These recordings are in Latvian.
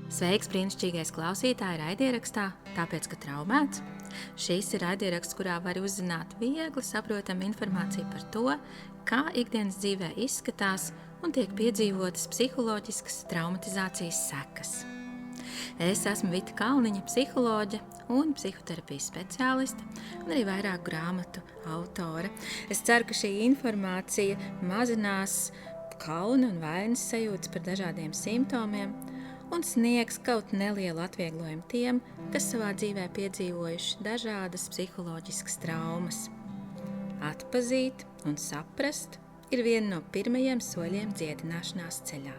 Sveiks, brīnišķīgais klausītāji raidierakstā, tāpēc, ka traumēts. Šis ir raidieraksts, kurā var uzzināt viegli saprotamu informāciju par to, kā ikdienas dzīvē izskatās un tiek piedzīvotas psiholoģiskas traumatizācijas sekas. Es esmu Vita Kalniņa, psiholoģe un psihoterapijas speciāliste, un arī vairāku grāmatu autore. Es ceru, ka šī informācija mazinās kauna un vainas sajūtas par dažādiem simptomiem un sniegs kaut nelielu atvieglojumu tiem, kas savā dzīvē piedzīvojuši dažādas psiholoģiskas traumas. Atpazīt un saprast ir viena no pirmajiem soļiem dziedināšanās ceļā.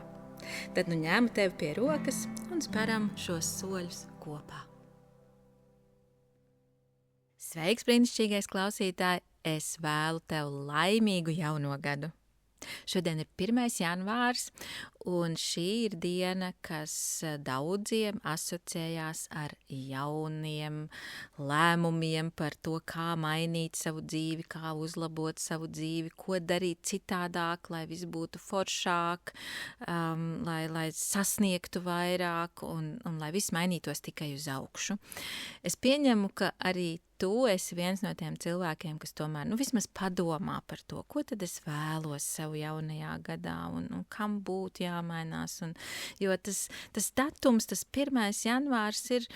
Tad nu ņēmu tevi pie rokas un speram šos soļus kopā. Sveiks, brīnišķīgais klausītāj! Es vēlu tev laimīgu jauno gadu! Šodien ir 1. janvārs, un šī ir diena, kas daudziem asociējās ar jauniem lēmumiem par to, kā mainīt savu dzīvi, kā uzlabot savu dzīvi, ko darīt citādāk, lai viss būtu foršāk, lai sasniegtu vairāk un lai viss mainītos tikai uz augšu. Es pieņemu, ka arī tu esi viens no tiem cilvēkiem, kas tomēr vismaz padomā par to, ko tad es vēlos savu jaunajā gadā un kam būtu jāmainās. Jo tas datums, tas 1. janvārs ir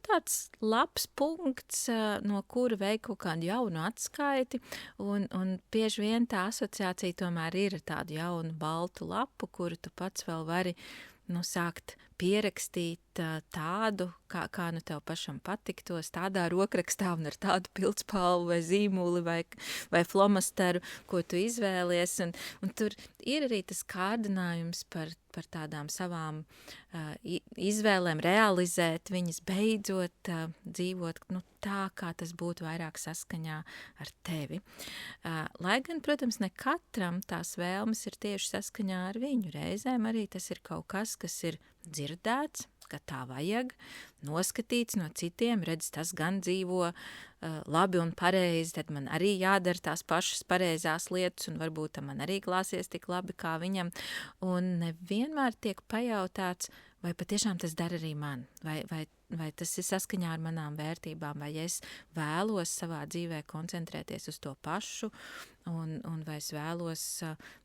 tāds labs punkts, no kura veikt kaut kādu jaunu atskaiti, un bieži vien tā asociācija tomēr ir tādu jaunu baltu lapu, kuru tu pats vēl vari sākt pierakstīt tādu, kā tev pašam patiktos, tādā rokrakstā un ar tādu pildspalvu vai zīmuli vai flomasteru, ko tu izvēlies. Un tur ir arī tas kārdinājums par tādām savām izvēlēm realizēt viņas, beidzot dzīvot tā, kā tas būtu vairāk saskaņā ar tevi. Lai gan, protams, ne katram tās vēlmes ir tieši saskaņā ar viņu. Reizēm arī tas ir kaut kas ir dzirdēts, ka tā vajag, noskatīts no citiem, redz, tas gan dzīvo labi un pareizi, tad man arī jādara tās pašas pareizās lietas, un varbūt man arī klāsies tik labi kā viņam. Un nevienmēr tiek pajautāts, vai patiešām tas dara arī man, vai tas ir saskaņā ar manām vērtībām, vai es vēlos savā dzīvē koncentrēties uz to pašu, un vai es vēlos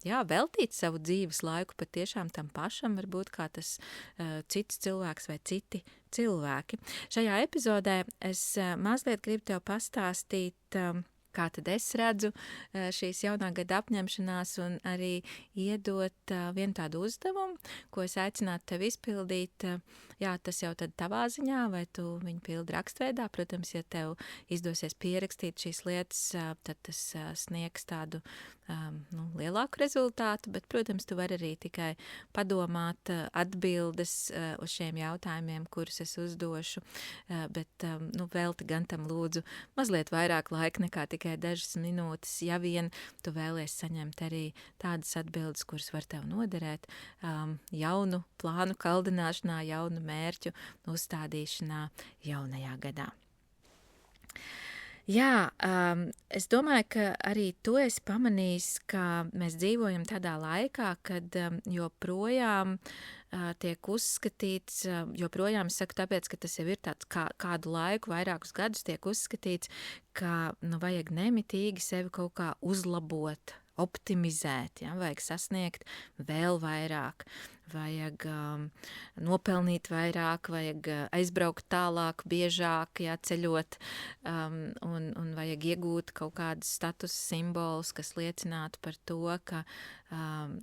veltīt savu dzīves laiku patiešām tam pašam, varbūt kā tas cits cilvēks vai citi cilvēki. Šajā epizodē es mazliet gribu tev pastāstīt, kā tad es redzu šīs jaunā gada apņemšanās, un arī iedot vienu tādu uzdevumu, ko es aicinātu tev izpildīt. Jā, tas jau tad tavā ziņā, vai tu viņu pildi rakstveidā. Protams, ja tev izdosies pierakstīt šīs lietas, tad tas sniegs tādu lielāku rezultātu, bet, protams, tu vari arī tikai padomāt atbildes uz šiem jautājumiem, kurus es uzdošu, bet velti gan tam lūdzu mazliet vairāk laika nekā tikai dažas minūtes, ja vien tu vēlies saņemt arī tādas atbildes, kuras var tev noderēt jaunu plānu kaldināšanā, jaunu mērķu uzstādīšanā jaunajā gadā. Jā, es domāju, ka arī tu esi pamanījis, ka mēs dzīvojam tādā laikā, kad joprojām tiek uzskatīts, joprojām es saku tāpēc, ka tas jau ir tāds kādu laiku, vairākus gadus tiek uzskatīts, ka vajag nemitīgi sevi kaut kā uzlabot, optimizēt, vajag sasniegt vēl vairāk, vajag nopelnīt vairāk, vajag aizbraukt tālāk, biežāk, ceļot, un vajag iegūt kaut kādus status simbolus, kas liecinātu par to, ka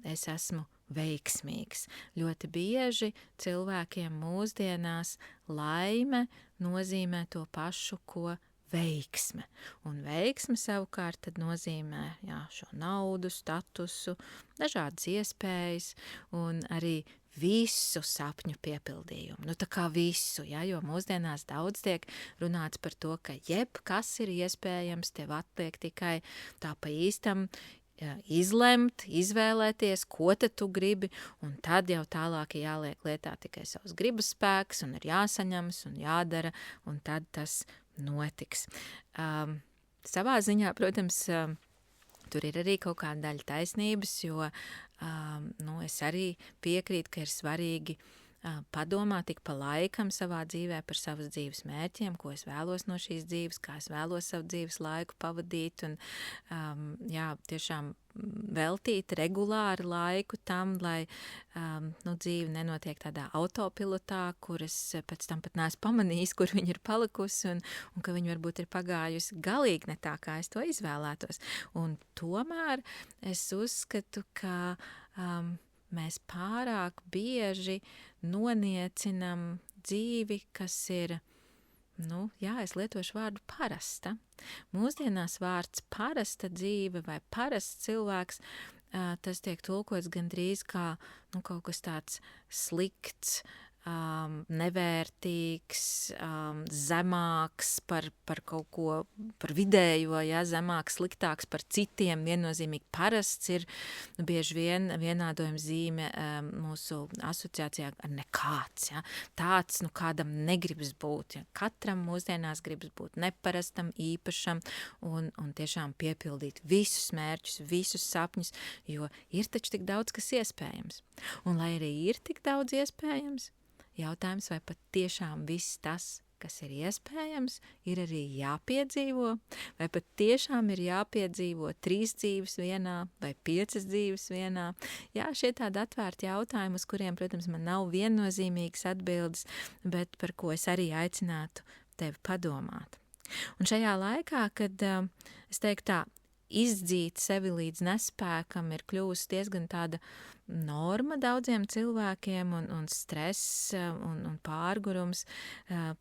es esmu veiksmīgs. Ļoti bieži cilvēkiem mūsdienās laime nozīmē to pašu, ko veiksme. Un veiksme savukārt tad nozīmē šo naudu, statusu, dažādas iespējas un arī visu sapņu piepildījumu. Tā kā visu, jo mūsdienās daudz tiek runāts par to, ka jebkas ir iespējams, tev atliek tikai tā pa īstam izlemt, izvēlēties, ko tad tu gribi, un tad jau tālāk jāliek lietā tikai savs gribas spēks, un ir jāsaņemas un jādara, un tad tas notiks. Savā ziņā, protams, tur ir arī kaut kāda daļa taisnības, jo es arī piekrītu, ka ir svarīgi padomāt tik pa laikam savā dzīvē par savas dzīves mērķiem, ko es vēlos no šīs dzīves, kā es vēlos savu dzīves laiku pavadīt un tiešām veltīt regulāri laiku tam, lai dzīve nenotiek tādā autopilotā, kur es pēc tam pat neesmu pamanījis, kur viņa ir palikusi un ka viņa varbūt ir pagājusi galīgi ne tā, kā es to izvēlētos. Un tomēr es uzskatu, ka mēs pārāk bieži noniecinam dzīvi, kas ir, es lietošu vārdu parasta. Mūsdienās vārds parasta dzīve vai parasts cilvēks, tas tiek tulkots gandrīz kā kaut kas tāds slikts, nevērtīgs, zemāks par kaut ko, par vidējo, zemāks, sliktāks par citiem. Viennozīmīgi parasts ir bieži vien vienādojuma zīme mūsu asociācijā ar nekāds. Ja? Tāds, kādam negribas būt. Ja? Katram mūsdienās gribas būt neparastam, īpašam un tiešām piepildīt visus mērķus, visus sapņus, jo ir taču tik daudz, kas iespējams. Un lai arī ir tik daudz iespējams, jautājums, vai pat tiešām viss tas, kas ir iespējams, ir arī jāpiedzīvo, vai pat tiešām ir jāpiedzīvo 3 dzīves vienā vai 5 dzīves vienā. Jā, šie tādi atvērti jautājumi, uz kuriem, protams, man nav viennozīmīgas atbildes, bet par ko es arī aicinātu tevi padomāt. Un šajā laikā, kad es teiktu tā, izdzīt sevi līdz nespēkam ir kļuvusi diezgan tāda norma daudziem cilvēkiem un stress un pārgurums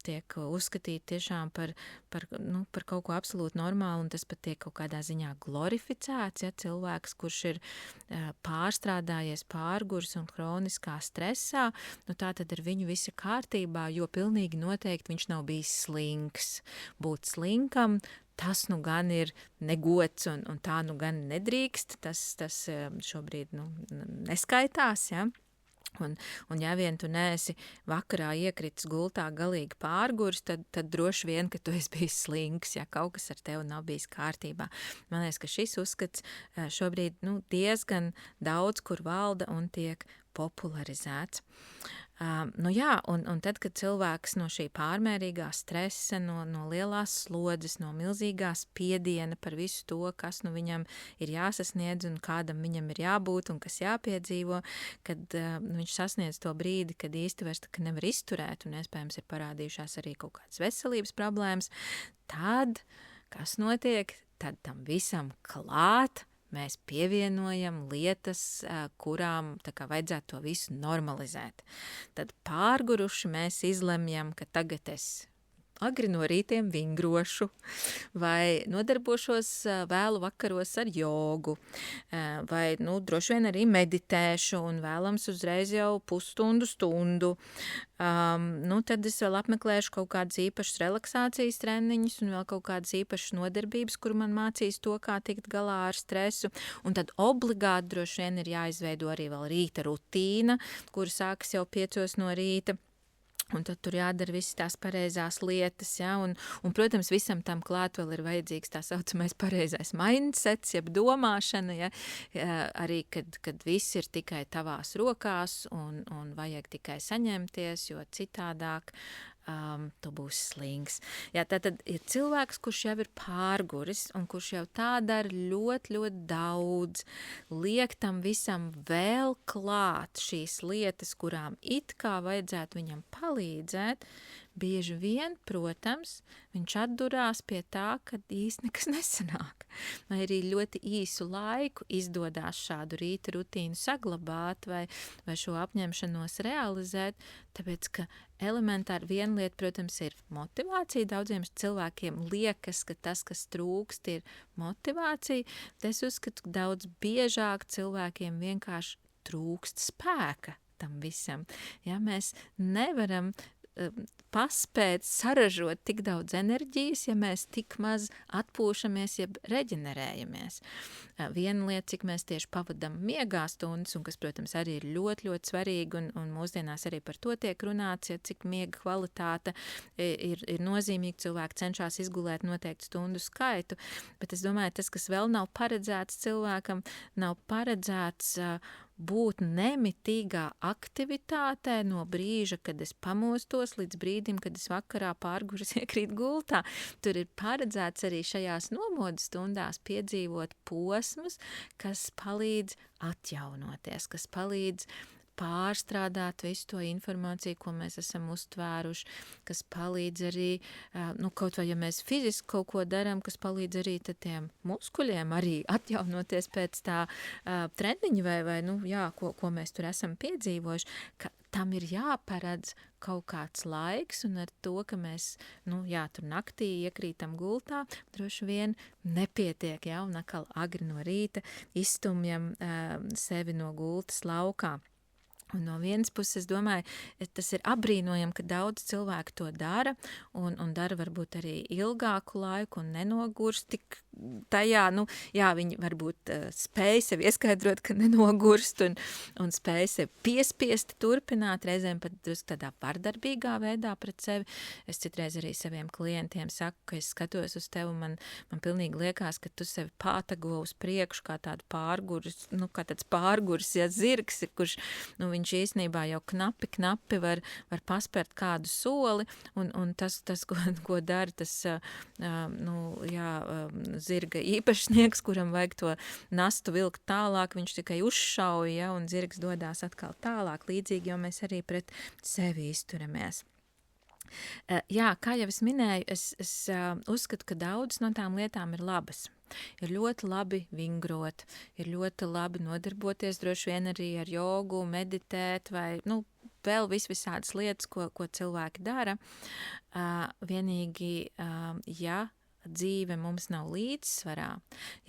tiek uzskatīt tiešām par kaut ko absolūti normālu, un tas pat tiek kaut kādā ziņā glorificēts, ja cilvēks, kurš ir pārstrādājies, pārgurs un hroniskā stresā, tā tad ar viņu viss ir kārtībā, jo pilnīgi noteikti viņš nav bijis slinks. Būt slinkam, tas gan ir negods un tā gan nedrīkst, tas šobrīd neskaitās, ja? Un ja vien tu neesi vakarā iekritis gultā galīgi pārgurs, tad droši vien, ka tu esi bijis slinks, ja kaut kas ar tevi nav bijis kārtībā. Man liekas, ka šis uzskats šobrīd diezgan daudz kur valda un tiek popularizēts. Un tad, kad cilvēks no šī pārmērīgā stresa, no lielās slodzes, no milzīgā spiediena par visu to, kas viņam ir jāsasniedz un kādam viņam ir jābūt un kas jāpiedzīvo, kad viņš sasniedz to brīdi, kad īsti vairs nevar izturēt un iespējams ir parādījušās arī kaut kādas veselības problēmas, tad, kas notiek, tad tam visam klāt mēs pievienojam lietas, kurām vajadzētu to visu normalizēt. Tad pārguruši mēs izlemjam, ka tagad es agri no rītiem vingrošu vai nodarbošos vēlu vakaros ar jogu vai, droši vien arī meditēšu un vēlams uzreiz jau pusstundu. Tad es vēl apmeklēšu kaut kādas īpašas relaksācijas treniņus un vēl kaut kādas īpašas nodarbības, kur man mācīs to, kā tikt galā ar stresu. Un tad obligāti droši vien ir jāizveido arī vēl rīta rutīna, kura sākas jau 5 no rīta. Un tad tur jādara visas tās pareizās lietas, ja, un, protams, visam tam klāt vēl ir vajadzīgs tā saucamais pareizais mindsets, jeb domāšana, ja, arī, kad viss ir tikai tavās rokās un vajag tikai saņemties, jo citādāk tu būsi slings. Jā, tātad ir cilvēks, kurš jau ir pārguris un kurš jau tā dara ļoti, ļoti daudz, liek tam visam vēl klāt šīs lietas, kurām it kā vajadzētu viņam palīdzēt, bieži vien, protams, viņš atdurās pie tā, ka īsti nekas nesanāk. Vai arī ļoti īsu laiku izdodās šādu rīta rutīnu saglabāt vai šo apņemšanos realizēt, tāpēc, ka elementāri viena lieta, protams, ir motivācija. Daudziem cilvēkiem liekas, ka tas, kas trūkst, ir motivācija. Es uzskatu, ka daudz biežāk cilvēkiem vienkārši trūkst spēka tam visam. Ja, mēs nevaram paspēt saražot tik daudz enerģijas, ja mēs tik maz atpūšamies, jeb reģenerējamies. Viena lieta, cik mēs tieši pavadam miegā stundas, un kas, protams, arī ir ļoti, ļoti svarīgi, un mūsdienās arī par to tiek runāts, ja cik miega kvalitāte ir nozīmīga, cilvēki cenšas izgulēt noteiktu stundu skaitu, bet es domāju, tas, kas vēl nav paredzēts cilvēkam, nav paredzēts būt nemitīgā aktivitātē no brīža, kad es pamostos, līdz brīdim, kad es vakarā pārgužas iekrīt gultā. Tur ir paredzēts arī šajās nomodas stundās piedzīvot posmus, kas palīdz atjaunoties, kas palīdz pārstrādāt visu to informāciju, ko mēs esam uztvēruši, kas palīdz arī, kaut vai ja mēs fiziski kaut ko darām, kas palīdz arī tiem muskuļiem arī atjaunoties pēc tā treniņa vai ko mēs tur esam piedzīvojuši, ka tam ir jāparedz kaut kāds laiks, un ar to, ka mēs, tur naktī iekrītam gultā, droši vien nepietiek, un atkal agri no rīta izstumjam sevi no gultas laukā. Un no vienas puses, es domāju, tas ir apbrīnojami, ka daudz cilvēku to dara, un dara varbūt arī ilgāku laiku un nenogurst tik tajā, viņi varbūt spēj sev ieskaidrot, ka nenogurst un spēj sev piespiest turpināt, reizēm pat tādā vardarbīgā veidā pret sevi. Es citreiz arī saviem klientiem saku, ka es skatos uz tevi, man pilnīgi liekas, ka tu sevi pātago uz priekšu kā tādu pārguris, kā tāds pārguris, zirgs, kurš, viņš īstenībā jau knapi var paspērt kādu soli, un tas ko dara tas, zirga īpašnieks, kuram vajag to nastu vilkt tālāk, viņš tikai uzšauja, un zirgs dodās atkal tālāk, līdzīgi, jo mēs arī pret sevi izturamies. Kā jau es minēju, es uzskatu, ka daudz no tām lietām ir labas. Ir ļoti labi vingrot, ir ļoti labi nodarboties droši vien arī ar jogu, meditēt vai, vēl visādas lietas, ko cilvēki dara. Vienīgi, dzīve mums nav līdzsvarā,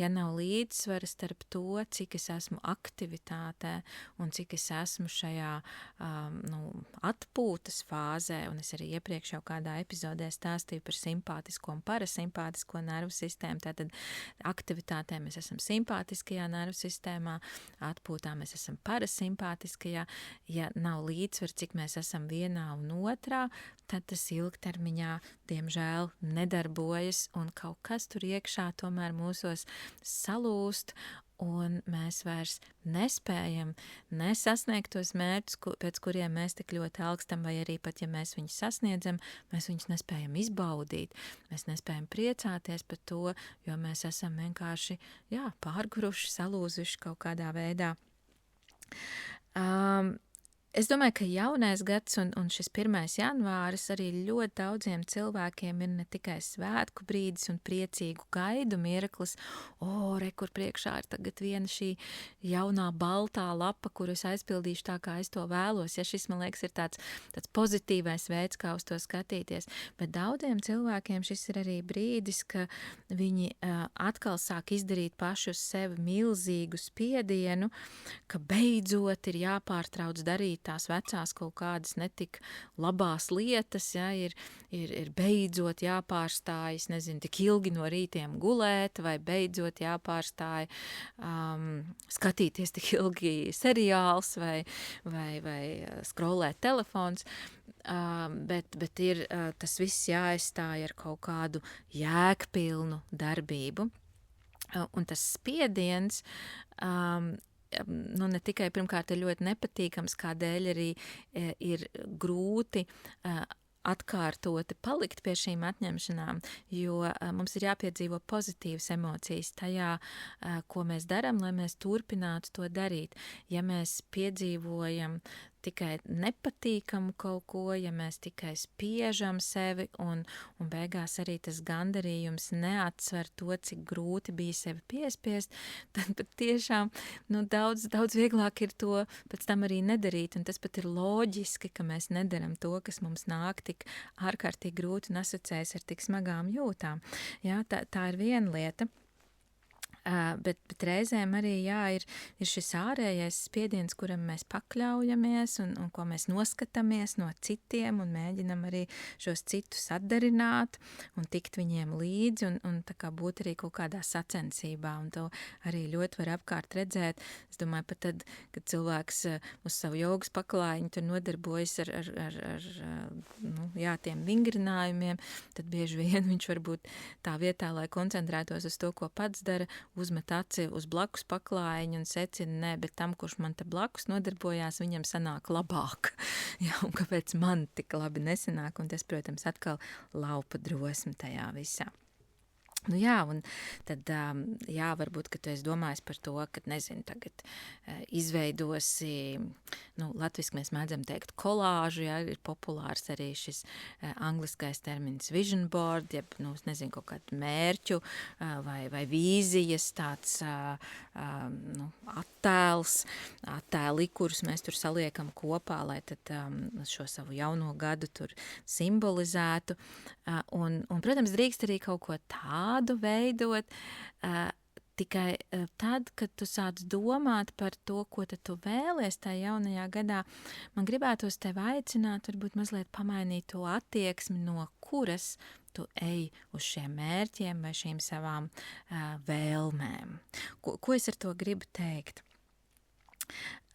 ja nav līdzsvara starp to, cik es esmu aktivitātē un cik es esmu šajā atpūtas fāzē, un es arī iepriekš jau kādā epizodē stāstīju par simpātisko un parasimpātisko nervu sistēmu. Tātad aktivitātē mēs esam simpātiskajā nervu sistēmā, atpūtā mēs esam parasimpātiskajā. Ja nav līdzsvara, cik mēs esam vienā un otrā, tad tas ilgtermiņā, diemžēl, nedarbojas, un kaut kas tur iekšā tomēr mūsos salūst, un mēs vairs nespējam nesasniegt tos mērķus, pēc kuriem mēs tik ļoti ilgstam, vai arī pat, ja mēs viņus sasniedzam, mēs viņus nespējam izbaudīt, mēs nespējam priecāties par to, jo mēs esam vienkārši, pārguruši, salūzuši kaut kādā veidā. Es domāju, ka jaunais gads un šis 1. janvāris arī ļoti daudziem cilvēkiem ir ne tikai svētku brīdis un priecīgu gaidu mirklis, kur priekšā ir tagad viena šī jaunā baltā lapa, kuru es aizpildīšu tā, kā es to vēlos. Ja šis, man liekas, ir tāds pozitīvais veids, kā uz to skatīties, bet daudziem cilvēkiem šis ir arī brīdis, ka viņi atkal sāk izdarīt paši uz sevi milzīgu spiedienu, ka beidzot ir jāpārtrauc darīt tās vecās kaut kādas netik labās lietas, ir beidzot jāpārstājas, tik ilgi no rītiem gulēt, vai beidzot jāpārstāja skatīties tik ilgi seriāls, vai scrollēt telefons, bet ir tas viss jāaizstāja ar kaut kādu jēgpilnu darbību. Un tas spiediens, ne tikai pirmkārt ir ļoti nepatīkams, kādēļ arī ir grūti atkārtoti palikt pie šīm atņemšanām, jo mums ir jāpiedzīvo pozitīvas emocijas tajā, ko mēs darām, lai mēs turpinātu to darīt. Ja mēs piedzīvojam tikai nepatīkamu kaut ko, ja mēs tikai spiežam sevi un beigās arī tas gandarījums neatsver to, cik grūti bija sevi piespiest, tad pat tiešām daudz vieglāk ir to pēc tam arī nedarīt, un tas pat ir loģiski, ka mēs nedaram to, kas mums nāk tik ārkārtīgi grūti un asociējas ar tik smagām jūtām. Tā ir viena lieta. Bet reizēm arī ir šis ārējais spiediens, kuram mēs pakļaujamies un ko mēs noskatāmies no citiem un mēģinam arī šos citus atdarināt un tikt viņiem līdzi un tā kā būt arī kaut kādā sacensībā, un to arī ļoti var apkārt redzēt. Es domāju, pat tad, kad cilvēks uz savu jogas paklājiņu tur nodarbojas ar tiem vingrinājumiem, tad bieži vien viņš varbūt tā vietā, lai koncentrētos uz to, ko pats dara, uzmet aci uz blakus paklājiņu un secina, nē, bet tam, kurš man te blakus nodarbojās, viņam sanāk labāk. Jā, un kāpēc man tik labi nesanāk, un tas, protams, atkal laupa drosmi tajā visā. Nu jā, un tad, jā, varbūt, ka tu esi domājis par to, ka, nezinu, tagad izveidosi, nu, latviski mēs mēdzam teikt kolāžu, jā, ir populārs arī šis angliskais termins vision board, jeb, nu, es nezinu, kaut kādu mērķu vai vīzijas tāds, nu, attēli, kurus mēs tur saliekam kopā, lai tad šo savu jauno gadu tur simbolizētu. Un, protams, drīkst arī kaut ko tādu veidot, tikai tad, kad tu sāc domāt par to, ko tad tu vēlies tajā jaunajā gadā, man gribētos tev aicināt, varbūt mazliet pamainīt to attieksmi, no kuras tu ej uz šiem mērķiem vai šīm savām vēlmēm. Ko es ar to gribu teikt?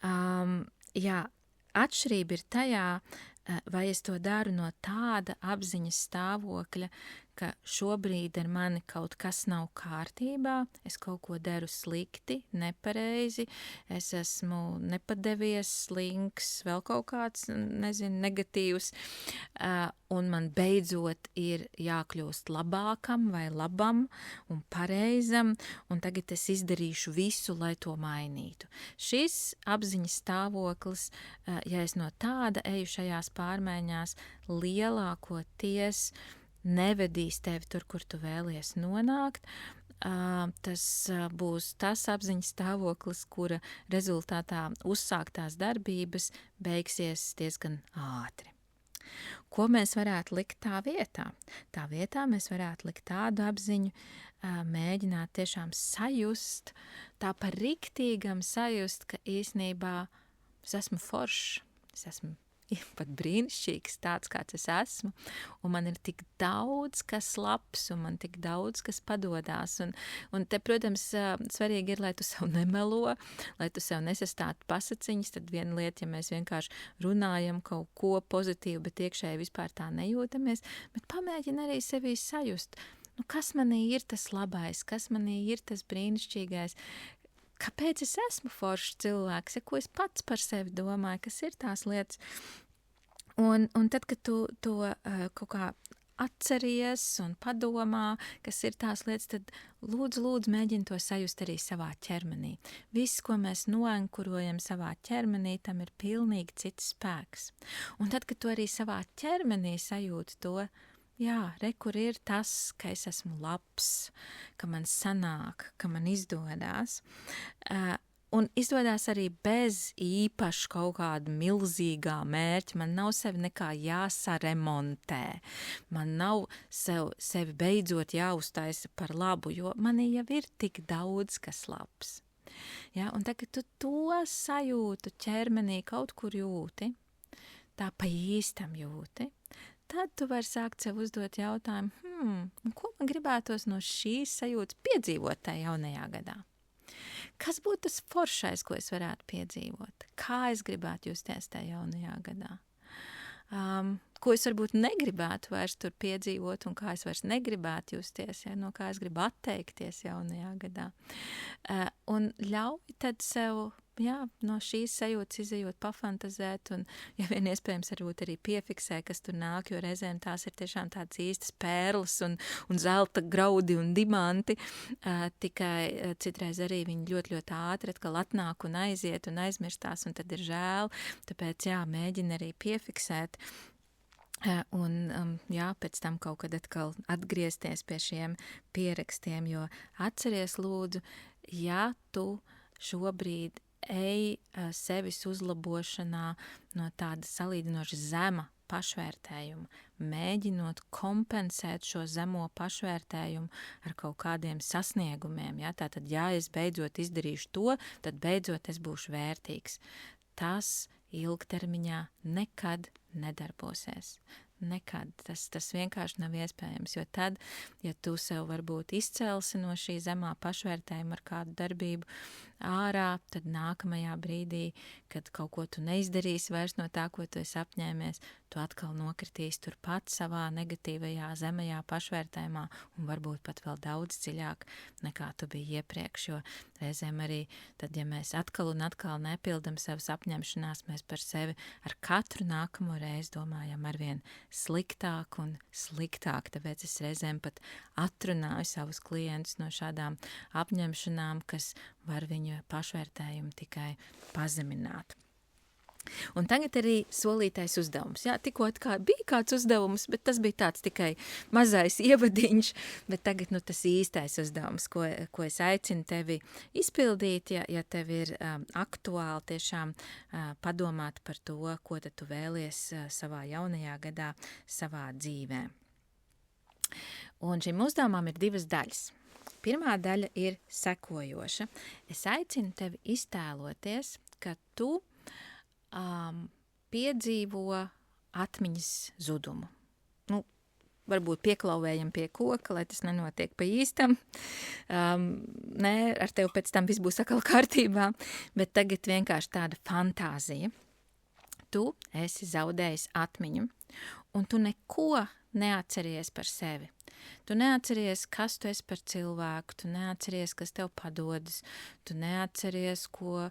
Jā, atšķirība ir tajā, vai es to daru no tāda apziņas stāvokļa, ka šobrīd ar mani kaut kas nav kārtībā, es kaut ko daru slikti, nepareizi, es esmu nepadevies, slinks, vēl kaut kāds, nezinu, negatīvs, un man beidzot ir jākļūst labākam vai labam un pareizam, un tagad es izdarīšu visu, lai to mainītu. Šis apziņas stāvoklis, ja es no tāda eju šajās pārmaiņās, lielākoties nevedīs tevi tur, kur tu vēlies nonākt. Tas būs tas apziņas stāvoklis, kura rezultātā uzsāktās darbības beigsies diezgan ātri. Ko mēs varētu likt tā vietā? Tā vietā mēs varētu likt tādu apziņu, mēģināt tiešām sajust, tā par riktīgam sajust, ka īsnībā es esmu foršs, es esmu pat brīnišķīgs tāds, kāds es esmu, un man ir tik daudz, kas labs, un man tik daudz, kas padodās, un te, protams, svarīgi ir, lai tu sev nemelo, lai tu sev nesastātu pasaciņas, tad viena lieta, ja mēs vienkārši runājam kaut ko pozitīvu, bet iekšēji vispār tā nejūtamies, bet pamēģini arī sevī sajust, nu, kas manī ir tas labais, kas manī ir tas brīnišķīgais, kāpēc es esmu foršs cilvēks, ja ko es pats par sevi domāju, kas ir tās lietas. Un tad, kad tu to kaut kā atceries un padomā, kas ir tās lietas, tad lūdzu mēģini to sajust arī savā ķermenī. Viss, ko mēs noankurojam savā ķermenī, tam ir pilnīgi cits spēks. Un tad, kad tu arī savā ķermenī sajūti to, jā, kur ir tas, ka es esmu labs, ka man sanāk, ka man izdodās. Un izdodās arī bez īpaši kaut kāda milzīgā mērķa. Man nav sevi nekā jāsaremontē. Man nav sevi beidzot jāuztaisa par labu, jo manī jau ir tik daudz, kas labs. Ja, un tagad tu to sajūtu ķermenī kaut kur jūti, tā pa īstam jūti, tad tu vari sākt sev uzdot jautājumu, ko man gribētos no šīs sajūtas piedzīvot tajā jaunajā gadā? Kas būtu tas foršais, ko es varētu piedzīvot? Kā es gribētu justies tajā jaunajā gadā? Ko es varbūt negribētu vairs tur piedzīvot un kā es vairs negribētu justies, ja, no kā es gribu atteikties jaunajā gadā. Un ļauj tad sev, jā, no šīs sajūtas izejot pafantazēt un, ja vien iespējams, varbūt arī piefiksē, kas tur nāk, jo reizēm tās ir tiešām tādas īstas pērles un zelta graudi un dimanti, tikai citreiz arī viņi ļoti ātri atkal atnāk un aiziet un aizmirstās, un tad ir žēl, tāpēc, jā, mēģina arī piefiksēt. Un, jā, pēc tam kaut kad atkal atgriezties pie šiem pierakstiem, jo atceries lūdzu, ja tu šobrīd ej sevis uzlabošanā no tāda salīdzinoši zema pašvērtējuma, mēģinot kompensēt šo zemo pašvērtējumu ar kaut kādiem sasniegumiem. Ja? Tātad, ja es beidzot izdarīšu to, tad beidzot es būšu vērtīgs. Tas ilgtermiņā nekad nedarbosies. Nekad. Tas vienkārši nav iespējams, jo tad, ja tu sev varbūt izcelsi no šī zemā pašvērtējuma ar kādu darbību ārā, tad nākamajā brīdī, kad kaut ko tu neizdarīsi vairs no tā, ko tu esi apņēmies, tu atkal nokritīsi turpat savā negatīvajā zemajā pašvērtējumā un varbūt pat vēl daudz dziļāk nekā tu biji iepriekš, jo reizēm arī tad, ja mēs atkal un atkal nepildam savas apņemšanās, mēs par sevi ar katru nākamo reizi domājam arvien sliktāk un sliktāk, tāpēc es reizēm pat atrunāju savus klientus no šādām apņemšanām, kas var viņu pašvērtējumu tikai pazemināt. Un tagad arī solītais uzdevums. Jā, tikko bija kāds uzdevums, bet tas bija tāds tikai mazais ievadiņš, bet tagad tas īstais uzdevums, ko es aicinu tevi izpildīt, ja tev ir aktuāli tiešām padomāt par to, ko tad tu vēlies savā jaunajā gadā, savā dzīvē. Un šim uzdevumam ir 2 daļas. Pirmā daļa ir sekojoša. Es aicinu tevi iztēloties, ka tu piedzīvo atmiņas zudumu. Varbūt pieklauvējam pie koka, lai tas nenotiek pa īstam. Ar tevi pēc tam viss būs atkal kārtībā, bet tagad vienkārši tāda fantāzija. Tu esi zaudējis atmiņu, un tu neko neatceries par sevi. Tu neatceries, kas tu esi par cilvēku, tu neatceries, kas tev padodas, tu neatceries, ko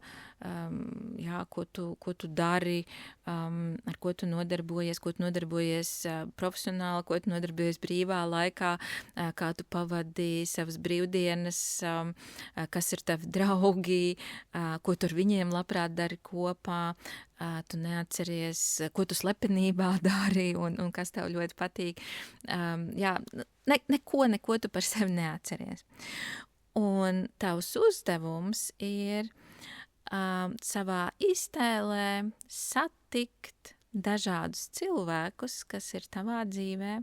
tu dari, ar ko tu nodarbojies profesionāli, ko tu nodarbojies brīvā laikā, kā tu pavadīji savas brīvdienas, kas ir tavi draugi, ko tu ar viņiem labprāt dari kopā. Tu neatceries, ko tu slepenībā dari un kas tev ļoti patīk. Neko tu par sevi neatceries. Un tavs uzdevums ir savā iztēlē satikt dažādus cilvēkus, kas ir tavā dzīvē,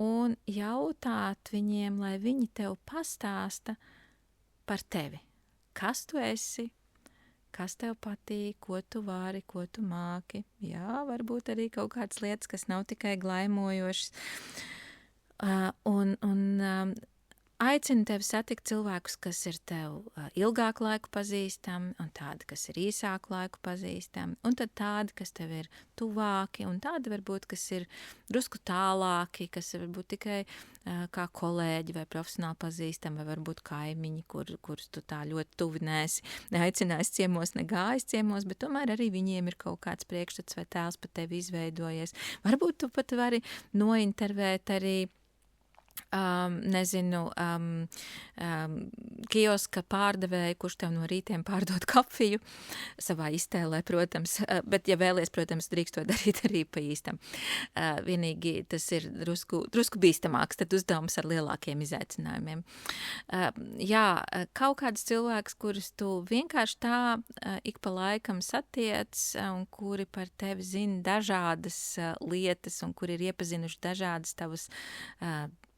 un jautāt viņiem, lai viņi tev pastāsta par tevi. Kas tu esi? Kas tev patīk, ko tu vari, ko tu māki. Jā, varbūt arī kaut kādas lietas, kas nav tikai glaimojošas. Aicinu tevi satikt cilvēkus, kas ir tev ilgāku laiku pazīstami, un tādi, kas ir īsāku laiku pazīstami, un tad tādi, kas tev ir tuvāki, un tādi varbūt, kas ir drusku tālāki, kas varbūt tikai kā kolēģi vai profesionāli pazīstami, vai varbūt kaimiņi, kurus tu tā ļoti tuvinēsi, neaicinājis ciemos, negājis ciemos, bet tomēr arī viņiem ir kaut kāds priekšstats vai tēls par tevi izveidojies. Varbūt tu pat vari nointervēt arī kioska pārdevēju, kurš tev no rītiem pārdod kafiju savā iztēlē, protams, bet ja vēlies, protams, drīkst to darīt arī pa īstam. Vienīgi tas ir drusku bīstamāks, tad uzdevums ar lielākiem izaicinājumiem. Kaut kāds cilvēks, kurus tu vienkārši tā ik pa laikam satiec un kuri par tevi zina dažādas lietas un kuri ir iepazinuši dažādas tavas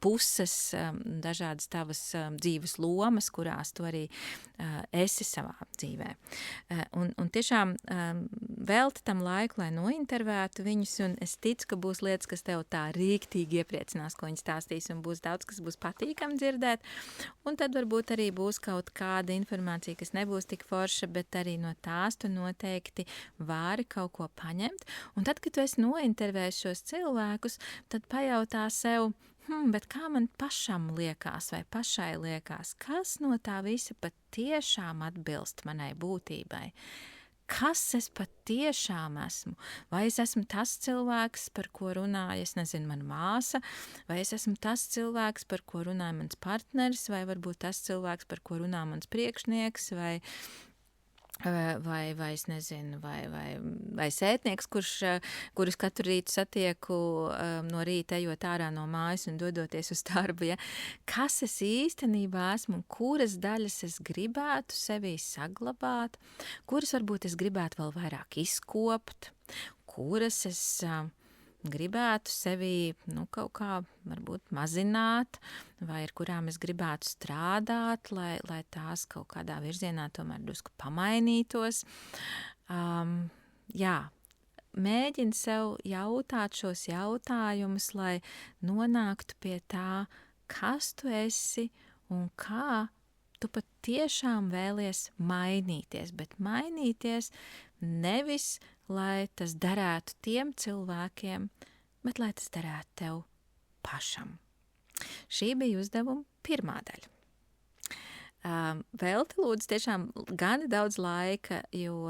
puses, dažādas tavas dzīves lomas, kurās tu arī esi savā dzīvē. Un tiešām velti tam laiku, lai nointervētu viņus, un es ticu, ka būs lietas, kas tev tā rīktīgi iepriecinās, ko viņi stāstīs, un būs daudz, kas būs patīkami dzirdēt, un tad varbūt arī būs kaut kāda informācija, kas nebūs tik forša, bet arī no tās tu noteikti vari kaut ko paņemt, un tad, kad tu esi nointervējis šos cilvēkus, tad pajautā sev, bet kā man pašam liekas vai pašai liekas, kas no tā visa patiešām atbilst manai būtībai? Kas es patiešām esmu? Vai es esmu tas cilvēks, par ko runāja, mana māsa, vai es esmu tas cilvēks, par ko runāja mans partneris, vai varbūt tas cilvēks, par ko runā mans priekšnieks, vai es nezinu, vai sētnieks, kurus katru rītu satieku no rīta ejot ārā no mājas un dodoties uz darbu, ja? Kas es īstenībā esmu un kuras daļas es gribētu sevī saglabāt, kuras varbūt es gribētu vēl vairāk izkopt, kuras es gribētu sevī kaut kā varbūt mazināt, vai ar kurām es gribētu strādāt, lai tās kaut kādā virzienā tomēr drusku pamainītos. mēģini sev jautāt šos jautājumus, lai nonāktu pie tā, kas tu esi un kā tu pat tiešām vēlies mainīties, bet mainīties nevis, lai tas derētu tiem cilvēkiem, bet lai tas derētu tev pašam. Šī bija uzdevuma pirmā daļa. Velti lūdzu tiešām gana daudz laika, jo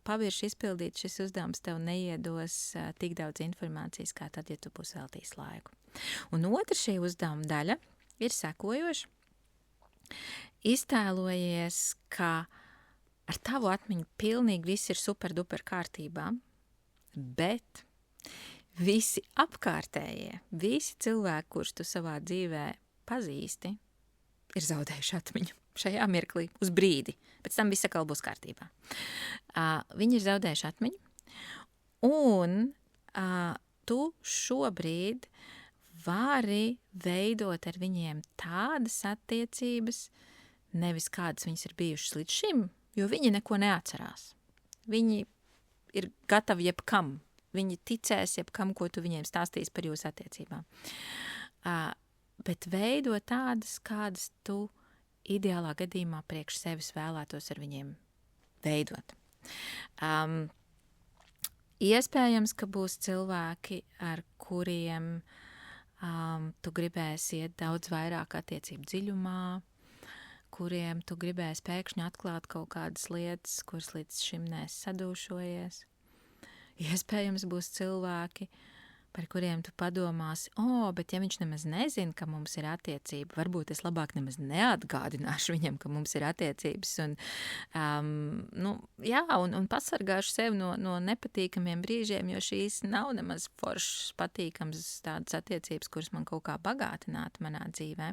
pavirši izpildīt šis uzdevums tev neiedos tik daudz informācijas, kā tad, ja tu būsi veltījis laiku. Un otra šī uzdevuma daļa ir sekojoša. Iztēlojies, ka ar tavu atmiņu pilnīgi viss ir super-duper kārtībā, bet visi apkārtējie, visi cilvēki, kurus tu savā dzīvē pazīsti, ir zaudējuši atmiņu šajā mirklī, uz brīdi. Pēc tam viss atkal būs kārtībā. Viņi ir zaudējuši atmiņu, un tu šobrīd vari veidot ar viņiem tādas attiecības, nevis kādas viņas ir bijušas līdz šim, jo viņi neko neatcerās. Viņi ir gatavi jebkam. Viņi ticēs jebkam, ko tu viņiem stāstīsi par jūsu attiecībām. Bet veido tādas, kādas tu ideālā gadījumā priekš sevis vēlētos ar viņiem veidot. Iespējams, ka būs cilvēki, ar kuriem tu gribēsi iet daudz vairāk attiecību dziļumā, kuriem tu gribēsi pēkšņi atklāt kaut kādas lietas, kuras līdz šim neesi sadūšojies. Iespējams, būs cilvēki, par kuriem tu padomāsi, bet ja viņš nemaz nezina, ka mums ir attiecība, varbūt es labāk nemaz neatgādināšu viņam, ka mums ir attiecības, un pasargāšu sevi no nepatīkamiem brīžiem, jo šīs nav nemaz foršas, patīkams tādas attiecības, kuras man kaut kā bagātinātu manā dzīvē.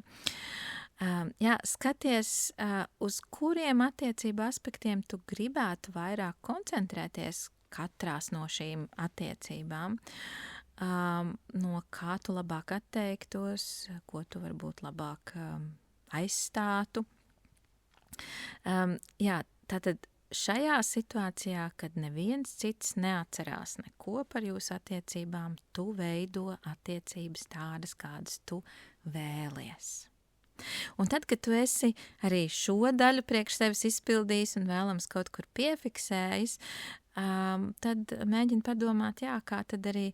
Skaties, uz kuriem attiecību aspektiem tu gribētu vairāk koncentrēties katrās no šīm attiecībām, no kā tu labāk atteiktos, ko tu varbūt labāk aizstātu. Tātad šajā situācijā, kad neviens cits neatcerās neko par jūsu attiecībām, tu veido attiecības tādas, kādas tu vēlies. Un tad, kad tu esi arī šo daļu priekš sevis izpildījis un vēlams kaut kur piefiksējis, tad mēģini padomāt, kā tad arī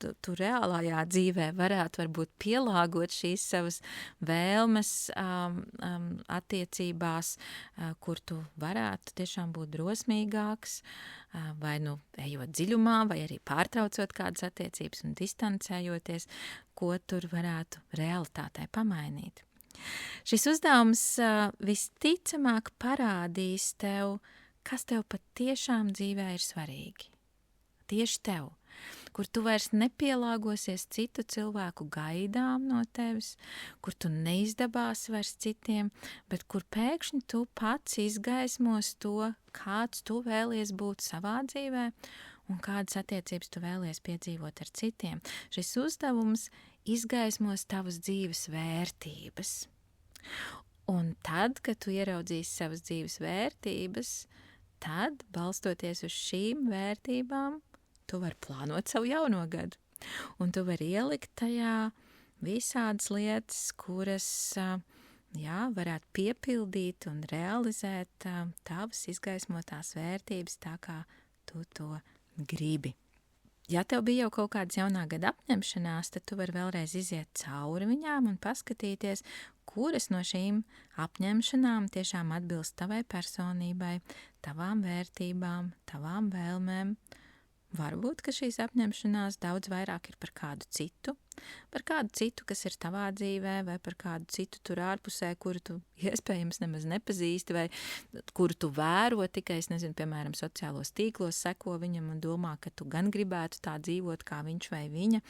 tu reālajā dzīvē varētu varbūt pielāgot šīs savas vēlmes attiecībās, kur tu varētu tiešām būt drosmīgāks, vai ejot dziļumā, vai arī pārtraucot kādas attiecības un distancējoties, ko tur varētu realitātei pamainīt. Šis uzdevums visticamāk parādīs tev, kas tev patiešām dzīvē ir svarīgi. Tieši tev, kur tu vairs nepielāgosies citu cilvēku gaidām no tevis, kur tu neizdabāsi vairs citiem, bet kur pēkšņi tu pats izgaismos to, kāds tu vēlies būt savā dzīvē un kādas attiecības tu vēlies piedzīvot ar citiem. Šis uzdevums izgaismos tavas dzīves vērtības. Un tad, kad tu ieraudzīsi savas dzīves vērtības, tad, balstoties uz šīm vērtībām, tu vari plānot savu jauno gadu. Un tu vari ielikt tajā visādas lietas, kuras varētu piepildīt un realizēt tavas izgaismotās vērtības tā, kā tu to gribi. Ja tev bija jau kaut kādas jaunā gada apņemšanās, tad tu vari vēlreiz iziet cauri viņām un paskatīties, kuras no šīm apņemšanām tiešām atbilst tavai personībai, tavām vērtībām, tavām vēlmēm. Varbūt, ka šīs apņemšanās daudz vairāk ir par kādu citu, kas ir tavā dzīvē, vai par kādu citu tur ārpusē, kuru tu iespējams nemaz nepazīsti, vai kuru tu vēro tikai, piemēram, sociālos tīklos, seko viņam un domā, ka tu gan gribētu tā dzīvot kā viņš vai viņa,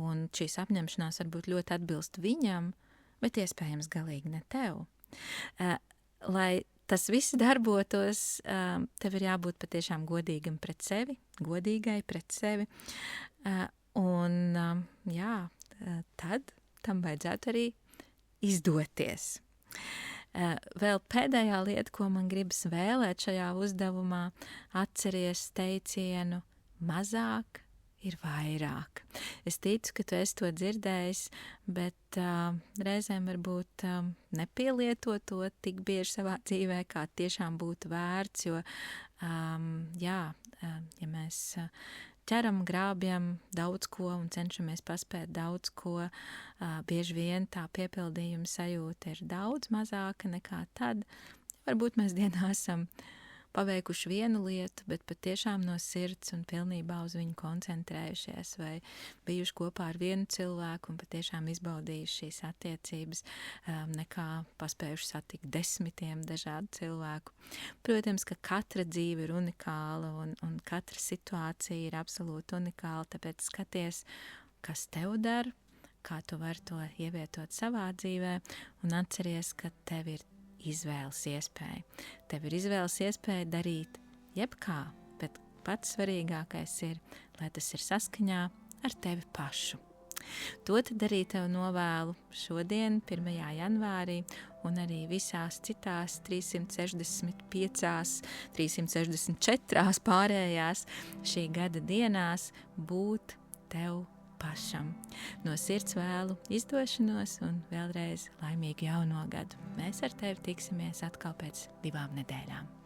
un šīs apņemšanās varbūt ļoti atbilst viņam, bet iespējams galīgi ne tev. Lai tas viss darbotos, tev ir jābūt patiešām godīgam pret sevi, godīgai pret sevi, tad tam vajadzētu arī izdoties. Vēl pēdējā lieta, ko man gribas vēlēt šajā uzdevumā, atceries teicienu mazāk ir vairāk. Es ticu, ka tu esi to dzirdējis, bet reizēm varbūt nepielietot to tik bieži savā dzīvē, kā tiešām būtu vērts, jo, ja mēs ķeram, grābjam daudz ko un cenšamies paspēt daudz ko, bieži vien tā piepildījuma sajūta ir daudz mazāka nekā tad. Varbūt mēs dienā esam paveikuši vienu lietu, bet patiešām no sirds un pilnībā uz viņu koncentrējušies, vai bijuši kopā ar vienu cilvēku un patiešām izbaudījuši šīs attiecības, nekā paspējuši satikt 10 dažādu cilvēku. Protams, ka katra dzīve ir unikāla un katra situācija ir absolūti unikāla, tāpēc skaties, kas tev dara, kā tu vari to ievietot savā dzīvē, un atceries, ka tev ir izvēles iespēja. Tev ir izvēles iespēja darīt jebkā, bet pats svarīgākais ir, lai tas ir saskaņā ar tevi pašu. To tad arī tev novēlu šodien, 1. janvārī, un arī visās citās 365, 364 pārējās šī gada dienās būt tev pašam. No sirds vēlu izdošanos un vēlreiz laimīgu jauno gadu. Mēs ar tevi tiksimies atkal pēc 2 nedēļām.